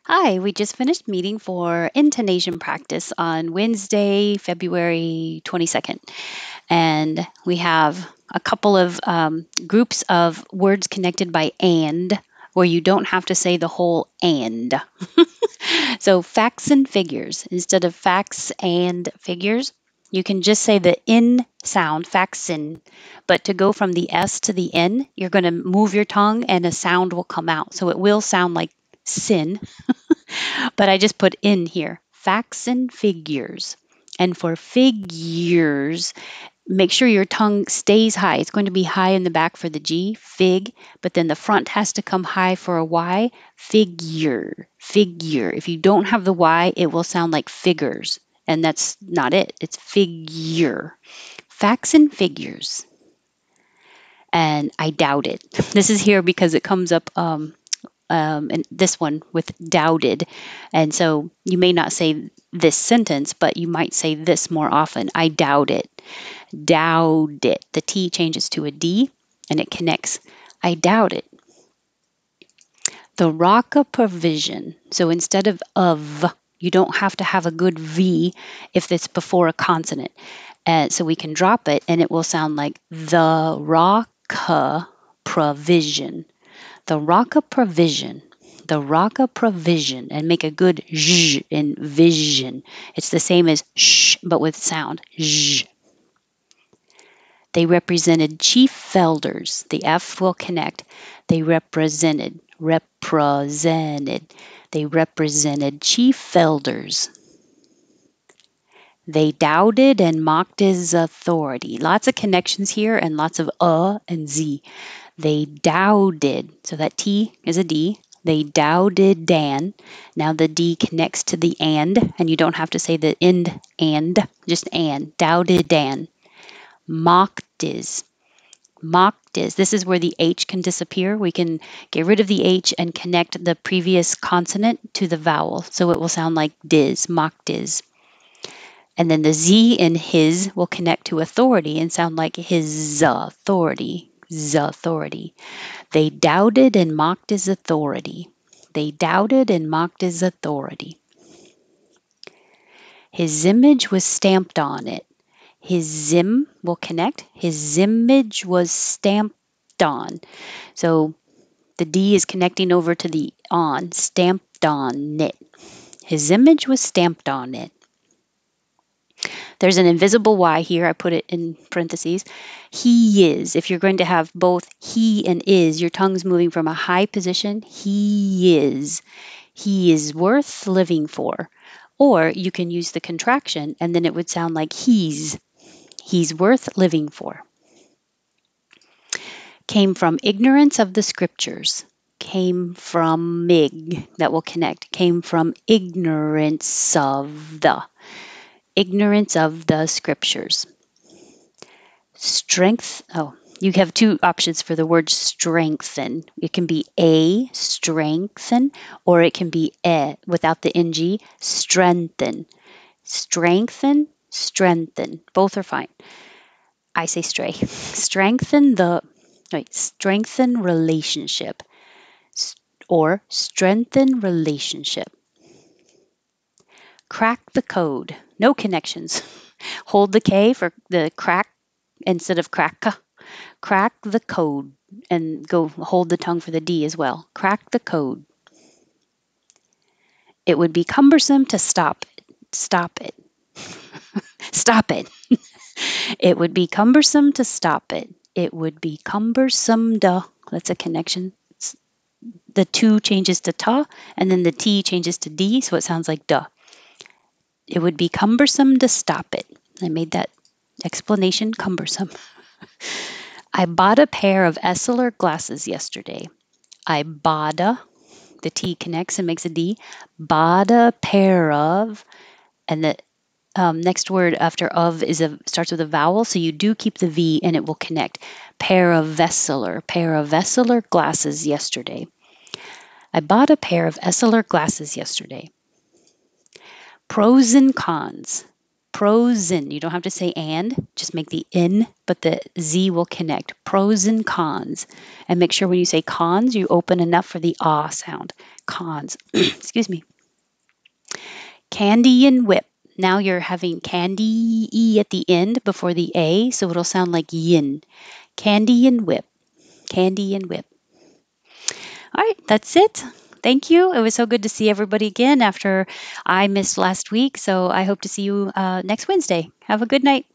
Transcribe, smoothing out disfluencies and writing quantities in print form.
Hi, we just finished meeting for intonation practice on Wednesday, February 22nd. And we have a couple of groups of words connected by and, where you don't have to say the whole and. So, facts and figures. Instead of facts and figures, you can just say the in sound, facts in. But to go from the S to the N, you're going to move your tongue and a sound will come out. So it will sound like sin, but I just put in here facts and figures. And for figures, make sure your tongue stays high. It's going to be high in the back for the G, fig, but then the front has to come high for a Y, figure, figure. If you don't have the Y, it will sound like figures, and that's not it. It's figure. Facts and figures. And I doubt it. This is here because it comes up and this one with doubted. And so you may not say this sentence, but you might say this more often. I doubt it. Doubt it. The T changes to a D and it connects. I doubt it. The rock of provision. So instead of, you don't have to have a good V if it's before a consonant. So we can drop it and it will sound like the rock of provision. The rock of provision. The rock of provision, and make a good zh in vision. It's the same as sh, but with sound. Zh. They represented chief elders. The F will connect. They represented. They represented chief elders. They doubted and mocked his authority. Lots of connections here and lots of and Z. They doubted. So that T is a D. They doubted Dan. Now the D connects to the and you don't have to say the end and, just and. Doubted Dan. Mocked is. Mocked is. This is where the H can disappear. We can get rid of the H and connect the previous consonant to the vowel. So it will sound like diz, mocked is. And then the Z in his will connect to authority and sound like his authority. Authority. They doubted and mocked his authority. They doubted and mocked his authority. His image was stamped on it. His zim will connect. His image was stamped on. So the D is connecting over to the on, stamped on it. His image was stamped on it. There's an invisible Y here. I put it in parentheses. He is. If you're going to have both he and is, your tongue's moving from a high position. He is. He is worth living for. Or you can use the contraction and then it would sound like he's. He's worth living for. Came from ignorance of the scriptures. Came from mig. That will connect. Came from ignorance of the. Ignorance of the scriptures. Strength. Oh, you have two options for the word strengthen. It can be a, strengthen, or it can be without the ng, strengthen. Strengthen, strengthen. Both are fine. I say stray. Strengthen relationship, or strengthen relationship. Crack the code. No connections. Hold the K for the crack instead of crack. Crack the code and go hold the tongue for the D as well. Crack the code. It would be cumbersome to stop it. Stop it. Stop it. It would be cumbersome to stop it. It would be cumbersome to. That's a connection. The two changes to ta, and then the T changes to D, so it sounds like duh. It would be cumbersome to stop it. I made that explanation cumbersome. I bought a pair of Essilor glasses yesterday. I bought the T connects and makes a D. Bought a pair of, and the next word after of starts with a vowel, so you do keep the V and it will connect. Pair of Essilor glasses yesterday. I bought a pair of Essilor glasses yesterday. Pros and cons. Pros and, you don't have to say and, just make the N, but the Z will connect. Pros and cons. And make sure when you say cons, you open enough for the ah sound. Cons. Excuse me. Candy and whip. Now you're having candy E at the end before the A, so it'll sound like yin. Candy and whip. Candy and whip. All right, that's it. Thank you. It was so good to see everybody again after I missed last week. So I hope to see you next Wednesday. Have a good night.